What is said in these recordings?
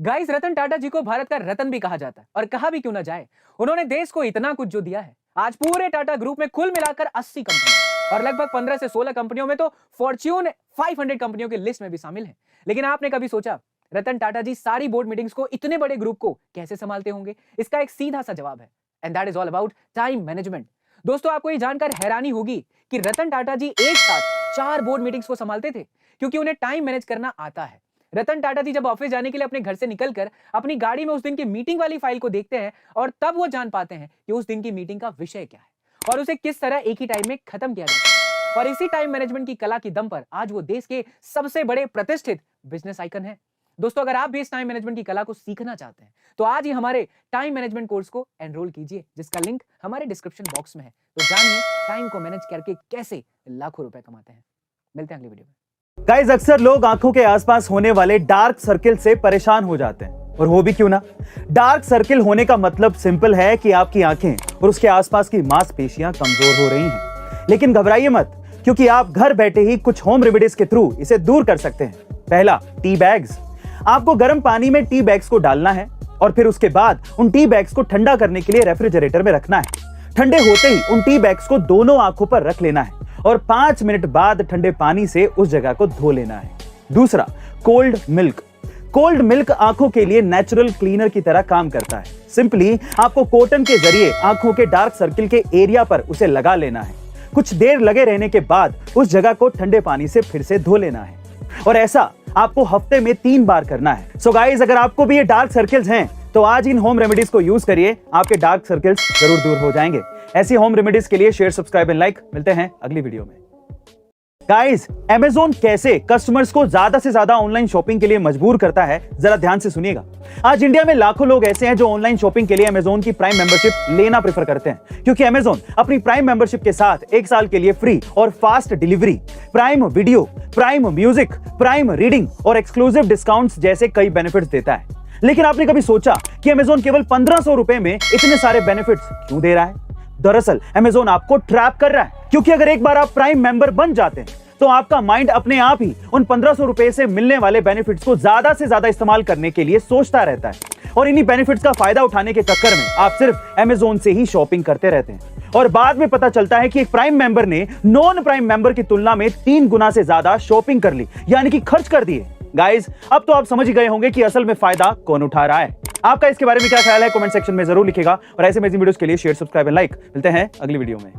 Guys, Ratan Tata जी को भारत का रतन भी कहा जाता है और कहा भी क्यों ना जाए। उन्होंने देश को इतना कुछ जो दिया है। आज पूरे टाटा ग्रुप में कुल मिलाकर 80 कंपनियां और लगभग 15 से 16 कंपनियों में तो फॉर्च्यून 500 कंपनियों की लिस्ट में भी शामिल है। लेकिन आपने कभी सोचा रतन टाटा जी सारी बोर्ड मीटिंग्स को इतने बड़े ग्रुप को कैसे संभालते होंगे? इसका एक सीधा सा जवाब है, and that is all about time management. दोस्तों, आपको ये जानकर हैरानी होगी कि रतन टाटा जी एक साथ 4 बोर्ड मीटिंग्स को संभालते थे, क्योंकि उन्हें टाइम मैनेज करना आता है। रतन टाटा जी जब ऑफिस जाने के लिए अपने घर से निकलकर अपनी गाड़ी में उस दिन की मीटिंग वाली फाइल को देखते हैं और तब वो जान पाते हैं कि उस दिन की मीटिंग का विषय क्या है और उसे किस तरह एक ही टाइम में खत्म किया जाता है। और इसी टाइम मैनेजमेंट की कला की दम पर आज वो देश के सबसे बड़े प्रतिष्ठित बिजनेस आइकन है। दोस्तों, अगर आप भी इस टाइम मैनेजमेंट की कला को सीखना चाहते हैं तो आज ही हमारे टाइम मैनेजमेंट कोर्स को एनरोल कीजिए, जिसका लिंक हमारे डिस्क्रिप्शन बॉक्स में है। तो जानिए टाइम को मैनेज करके कैसे लाखों रुपए कमाते हैं। मिलते हैं अगली वीडियो में। गाइस, अक्सर लोग आंखों के आसपास होने वाले डार्क सर्किल से परेशान हो जाते हैं, और हो भी क्यों ना। डार्क सर्किल होने का मतलब सिंपल है कि आपकी आंखें और उसके आसपास की मांसपेशियां कमजोर हो रही हैं। लेकिन घबराइए मत, क्योंकि आप घर बैठे ही कुछ होम रेमेडीज के थ्रू इसे दूर कर सकते हैं। पहला, टी बैग्स। आपको गर्म पानी में टी बैग्स को डालना है और फिर उसके बाद उन टी बैग्स को ठंडा करने के लिए रेफ्रिजरेटर में रखना है। ठंडे होते ही उन टी बैग्स को दोनों आंखों पर रख लेना है और 5 मिनट बाद ठंडे पानी से उस जगह को धो लेना है। दूसरा, कोल्ड मिल्क। कोल्ड मिल्क आंखों के लिए नेचुरल क्लीनर की तरह काम करता है। सिंपली आपको कॉटन के जरिए आंखों के डार्क सर्किल के एरिया पर उसे लगा लेना है। कुछ देर लगे रहने के बाद उस जगह को ठंडे पानी से फिर से धो लेना है, और ऐसा आपको हफ्ते में 3 बार करना है। सो गाइस, अगर आपको भी ये डार्क सर्किल्स हैं तो आज इन होम रेमेडीज को यूज करिए, आपके डार्क सर्किल्स जरूर दूर हो जाएंगे। ऐसी होम रेमेडीज के लिए शेयर, सब्सक्राइब एंड लाइक। मिलते हैं अगली वीडियो में। गाइस, अमेज़न कैसे कस्टमर्स को ज्यादा से ज्यादा ऑनलाइन शॉपिंग के लिए मजबूर करता है, जरा ध्यान से सुनिएगा। आज इंडिया में लाखों लोग ऐसे हैं जो ऑनलाइन शॉपिंग के लिए अमेज़न की प्राइम मेंबरशिप लेना प्रेफर करते हैं, क्योंकि अमेज़न अपनी प्राइम मेंबरशिप के साथ 1 साल के लिए फ्री और fast delivery, prime video, prime music, prime reading और एक्सक्लूसिव डिस्काउंट्स जैसे कई बेनिफिट्स देता है। लेकिन आपने कभी सोचा कि अमेज़न केवल 1500 रुपए में इतने सारे बेनिफिट्स क्यों दे रहा है? दरअसल अमेज़न आपको ट्रैप कर रहा है, क्योंकि अगर एक बार आप प्राइम मेंबर बन जाते हैं तो आपका माइंड अपने आप ही उन 1500 रुपए से मिलने वाले बेनिफिट्स को ज्यादा से ज्यादा इस्तेमाल करने के लिए सोचता रहता है, और इन्हीं बेनिफिट्स का फायदा उठाने के चक्कर में आप सिर्फ अमेज़न से ही शॉपिंग करते रहते हैं। और बाद में पता चलता है कि एक प्राइम मेंबर ने नॉन प्राइम मेंबर की तुलना में 3 गुना से ज्यादा शॉपिंग कर ली, यानी कि खर्च कर दिए। गाइस, अब तो आप समझ ही गए होंगे कि असल में फायदा कौन उठा रहा है। आपका इसके बारे में क्या ख्याल है, कमेंट सेक्शन में जरूर लिखिएगा, और ऐसे अमेजिंग वीडियोस के लिए शेयर, सब्सक्राइब एंड लाइक। मिलते हैं अगली वीडियो में।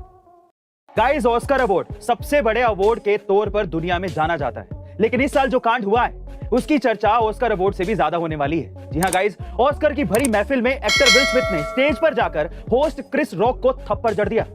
गाइस, ऑस्कर अवार्ड सबसे बड़े अवार्ड के तौर पर दुनिया में जाना जाता है, लेकिन इस साल जो कांड हुआ है उसकी चर्चा ऑस्कर अवार्ड से भी ज्यादा होने वाली है। जी हां गाइस, ऑस्कर की भरी महफिल में एक्टर विल स्मिथ ने स्टेज पर जाकर होस्ट क्रिस रॉक को थप्पड़ जड़ दिया।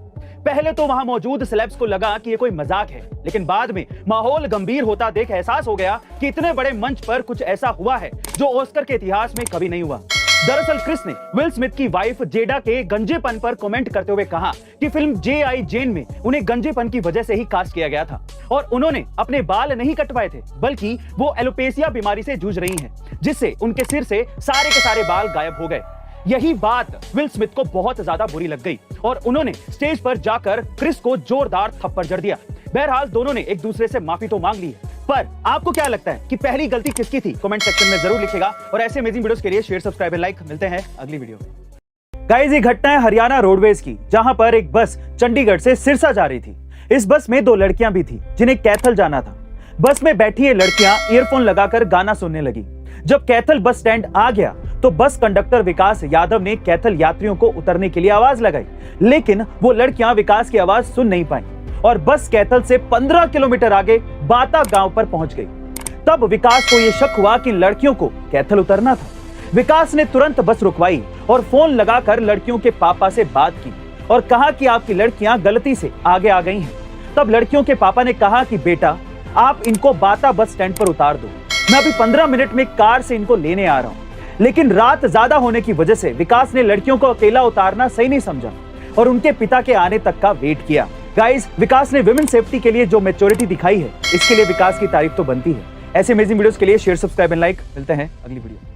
पहले तो वहां मौजूद सेलेब्स को लगा कि ये कोई मजाक है, लेकिन बाद में माहौल गंभीर होता देख एहसास हो गया कि इतने बड़े मंच पर कुछ ऐसा हुआ है जो ऑस्कर के इतिहास में कभी नहीं हुआ। दरअसल क्रिस ने विल स्मिथ की वाइफ जेडा के गंजेपन पर कमेंट करते हुए कहा कि फिल्म J.I. जेन में उन्हें गंजेपन की वजह से ही कास्ट किया गया था, और उन्होंने अपने बाल नहीं कटवाए थे, बल्कि वो एलोपेसिया बीमारी से जूझ रही हैं, जिससे उनके सिर से सारे के सारे बाल गायब हो गए। यही बात विल स्मिथ को बहुत ज्यादा बुरी लग गई और उन्होंने स्टेज पर जाकर क्रिस को जोरदार थप्पड़ जड़ दिया। बहरहाल दोनों ने एक दूसरे से माफी तो मांग ली है, पर आपको क्या लगता है कि पहली गलती किसकी थी? कमेंट सेक्शन में जरूर लिखिएगा, और ऐसे अमेजिंग वीडियोस के लिए शेयर, सब्सक्राइब एंड लाइक। मिलते हैं अगली वीडियो में। गाइस, ये घटना है हरियाणा रोडवेज की, जहां पर एक बस चंडीगढ़ से सिरसा जा रही थी। इस बस में 2 लड़कियां भी थी जिन्हें कैथल जाना था। बस में बैठी ये लड़कियां ईयरफोन लगाकर गाना सुनने लगी। जब कैथल बस स्टैंड आ गया तो बस कंडक्टर विकास यादव ने कैथल यात्रियों को उतरने के लिए आवाज लगाई, लेकिन वो लड़कियां विकास की आवाज सुन नहीं पाई और बस कैथल से 15 किलोमीटर आगे बाता गांव पर पहुंच गई। तब विकास को यह शक हुआ कि लड़कियों को कैथल उतरना था। विकास ने तुरंत बस रुकवाई और फोन लगाकर लड़कियों के पापा से बात की और कहा कि आपकी लड़कियां गलती से आगे आ गई हैं। तब लड़कियों के पापा ने कहा कि बेटा, आप इनको बाता बस स्टैंड पर उतार दो, मैं अभी 15 मिनट में कार से इनको लेने आ रहा हूं। लेकिन रात ज्यादा होने की वजह से विकास ने लड़कियों को अकेला उतारना सही नहीं समझा और उनके पिता के आने तक का वेट किया। गाइस, विकास ने विमेन सेफ्टी के लिए जो मैच्योरिटी दिखाई है, इसके लिए विकास की तारीफ तो बनती है। ऐसे अमेजिंग वीडियोस के लिए शेयर, सब्सक्राइब एंड लाइक। मिलते हैं अगली वीडियो।